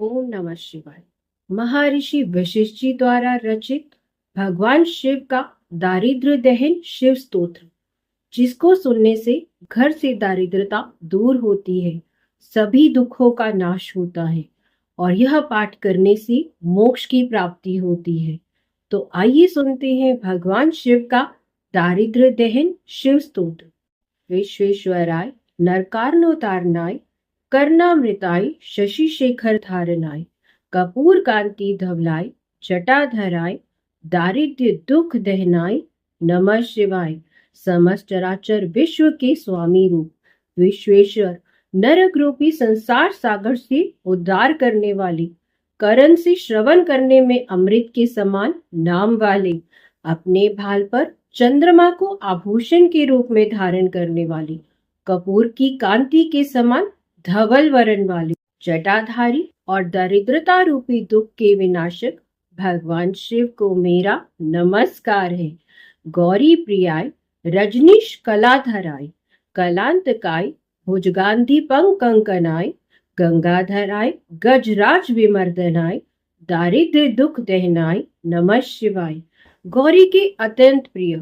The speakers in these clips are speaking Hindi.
ओम नमः शिवाय। महर्षि वशिष्ठ जी द्वारा रचित भगवान शिव का दारिद्र्य दहन शिव स्तोत्र, जिसको सुनने से घर से दारिद्रता दूर होती है, सभी दुखों का नाश होता है और यह पाठ करने से मोक्ष की प्राप्ति होती है। तो आइए सुनते हैं भगवान शिव का दारिद्र्य दहन शिव स्तोत्र। विश्वेश्वराय नरकार्णोतारणाय कर्णामृताय शशि शेखर धारणाय कपूर कांति धवलाय जटाधराय दारिद्र्य दुख दहनाय नमः शिवाय। समस्त चराचर विश्व के स्वामी रूप विश्वेश्वर नरक रूपी संसार सागर से उद्धार करने वाले, करण से श्रवण करने में अमृत के समान नाम वाले, अपने भाल पर चंद्रमा को आभूषण के रूप में धारण करने वाली, कपूर की कांति के समान धवल वरण वाले, जटाधारी और दरिद्रता रूपी दुख के विनाशक भगवान शिव को मेरा नमस्कार है। गौरी प्रियाय रजनीश कलाधराय कलांतकाय भुजगांधी कंकनाय गंगाधराय गजराज विमर्दनाय दारिद्र्य दुख दहनाय नमः शिवाय। गौरी के अत्यंत प्रिय,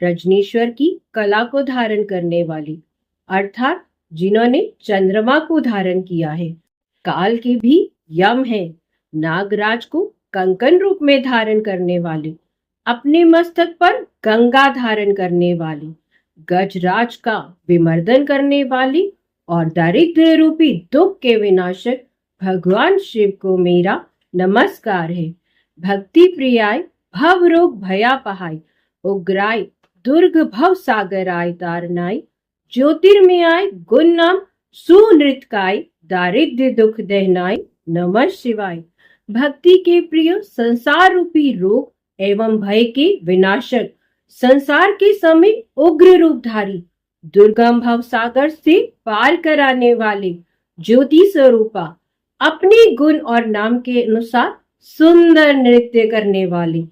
रजनीश्वर की कला को धारण करने वाली, अर्थात जिन्होंने चंद्रमा को धारण किया है, काल के भी यम है, नागराज को कंकन रूप में धारण करने वाली, अपने मस्तक पर गंगा धारण करने वाली, गजराज का विमर्दन करने वाली और दारिद्र्य रूपी दुख के विनाशक भगवान शिव को मेरा नमस्कार है। भक्ति प्रियाय भव रोग भयापहाय उग्राय दुर्ग भव सागराय तारनाय ज्योतिर्मयाय गुण नाम सुनृतकाय दारिद्र्य दुख दहनाय नमः शिवाय। भक्ति के प्रिय संसार रूपी रोग एवं भय के विनाशक, संसार के समय उग्र रूपधारी, दुर्गम भव सागर से पार कराने वाले, ज्योति स्वरूपा, अपने गुण और नाम के अनुसार सुंदर नृत्य करने वाले,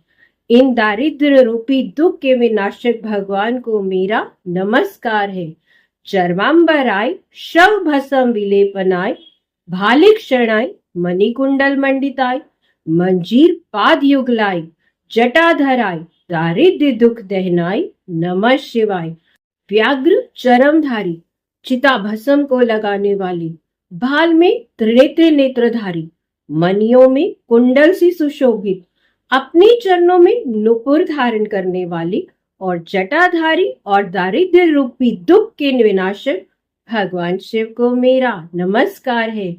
इन दारिद्र्य रूपी दुख के विनाशक भगवान को मेरा नमस्कार है। चर्मांबराय शव भस्म विलेपनाय भालिक क्षणाय मणिकुंडल मंडिताय मंजीर पाद युगलाय जटाधराय दारिद्र्य दुख दहनाय नमः शिवाय। व्याघ्र चरमधारी चिता भस्म को लगाने वाली, भाल में त्रिनेत्र नेत्रधारी, मणियों में कुंडल से सुशोभित, अपने चरणों में नुपुर धारण करने वाली और जटाधारी और दारिद्र्य रूपी दुख के विनाशक भगवान शिव को मेरा नमस्कार है।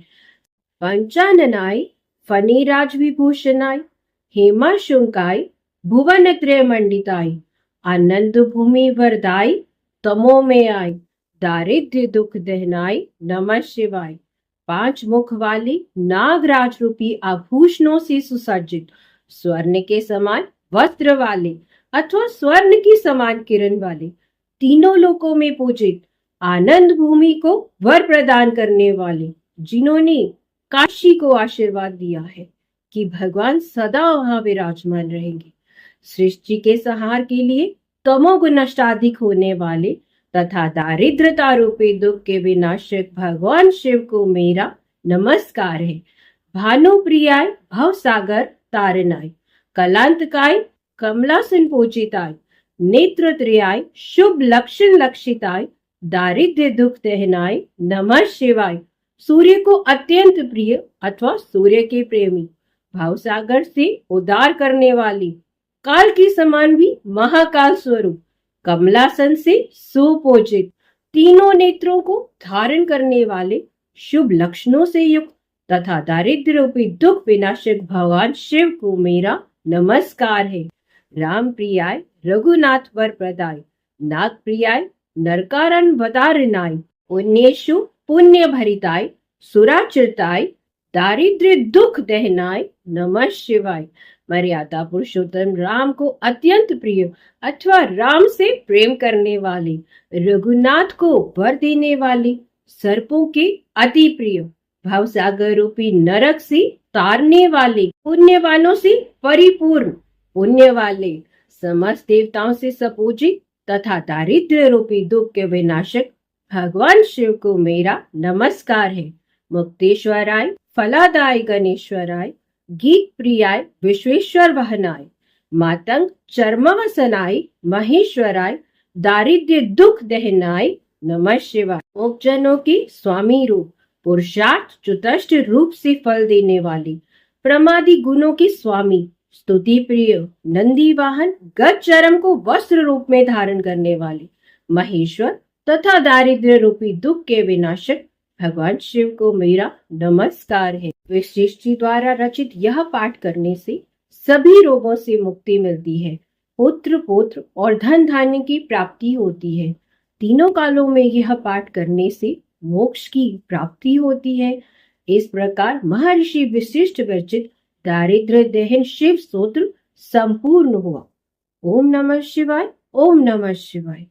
पंचाननाय फणिराज विभूषणाय हेमा शुंकाय भुवन त्रय मंडिताय आनंद भूमि वरदाय तमो में आय दारिद्र्य दुख दहनाय नमः शिवाय। 5 मुख वाली नागराज रूपी आभूषणों से सुसज्जित, स्वर्ण के समान वस्त्र वाले अथवा स्वर्ण की समान किरण वाले, तीनों लोकों में पूजित, आनंद भूमि को वर प्रदान करने वाले, जिन्होंने काशी को आशीर्वाद दिया है कि भगवान सदा वहां विराजमान रहेंगे, सृष्टि के संहार के लिए तमोगुण नष्टाधिक होने वाले तथा दारिद्रता रूपी दुख के विनाशक भगवान शिव को मेरा नमस्कार है। भानुप्रियाय भवसागर तारनाय कलांतकाय कमलासन पूजिताय नेत्रत्रयाय शुभ लक्षण लक्षिताय दारिद्र्य दुख दहनाय नमः शिवाय। सूर्य को अत्यंत प्रिय अथवा सूर्य के प्रेमी, भावसागर से उद्धार करने वाली, काल के समान भी महाकाल स्वरूप, कमलासन से सुपूजित, तीनों नेत्रों को धारण करने वाले, शुभ लक्षणों से युक्त तथा दारिद्र्य रूपी दुख विनाशक भगवान शिव को मेरा नमस्कार है। राम प्रियाय रघुनाथ वर प्रदाय नाग प्रियाय नरकारण वतारनाय पुण्येषु पुण्य भरिताय सुराचिरताय दारिद्र्य दुख दहनाय नमः शिवाय। मर्यादा पुरुषोत्तम राम को अत्यंत प्रिय अथवा राम से प्रेम करने वाले, रघुनाथ को वर देने वाले, सर्पों के अति प्रिय, भवसागर रूपी नरक से तारने वाले, पुण्यवानों से परिपूर्ण, पुण्य वाले, समस्त देवताओं से सपूजित तथा दारिद्र्य रूपी दुख के विनाशक भगवान शिव को मेरा नमस्कार है। मुक्तेश्वराय फलादाय गणेश्वराय, गीत प्रियाय विश्वेश्वर वहनाय, मातंग चर्मवसनाय महेश्वराय, दारिद्र्य दुख दहनाय नमः शिवाय। मोक्षजनों की स्वामी रूप, पुरुषार्थ चतुष्ट रूप से फल देने वाले, प्रमादी गुणों के स्वामी, स्तुति प्रिय, नंदी वाहन, गज चरम को वस्त्र रूप में धारण करने वाले महेश्वर तथा दारिद्र्य रूपी दुख के विनाशक भगवान शिव को मेरा नमस्कार है। वशिष्ठ जी द्वारा रचित यह पाठ करने से सभी रोगों से मुक्ति मिलती है, पुत्र पौत्र और धन धान्य की प्राप्ति होती है। तीनों कालों में यह पाठ करने से मोक्ष की प्राप्ति होती है। इस प्रकार महर्षि वशिष्ठ विरचित दारिद्र्य दहन शिव स्तोत्र संपूर्ण हुआ। ओम नमः शिवाय, ओम नमः शिवाय।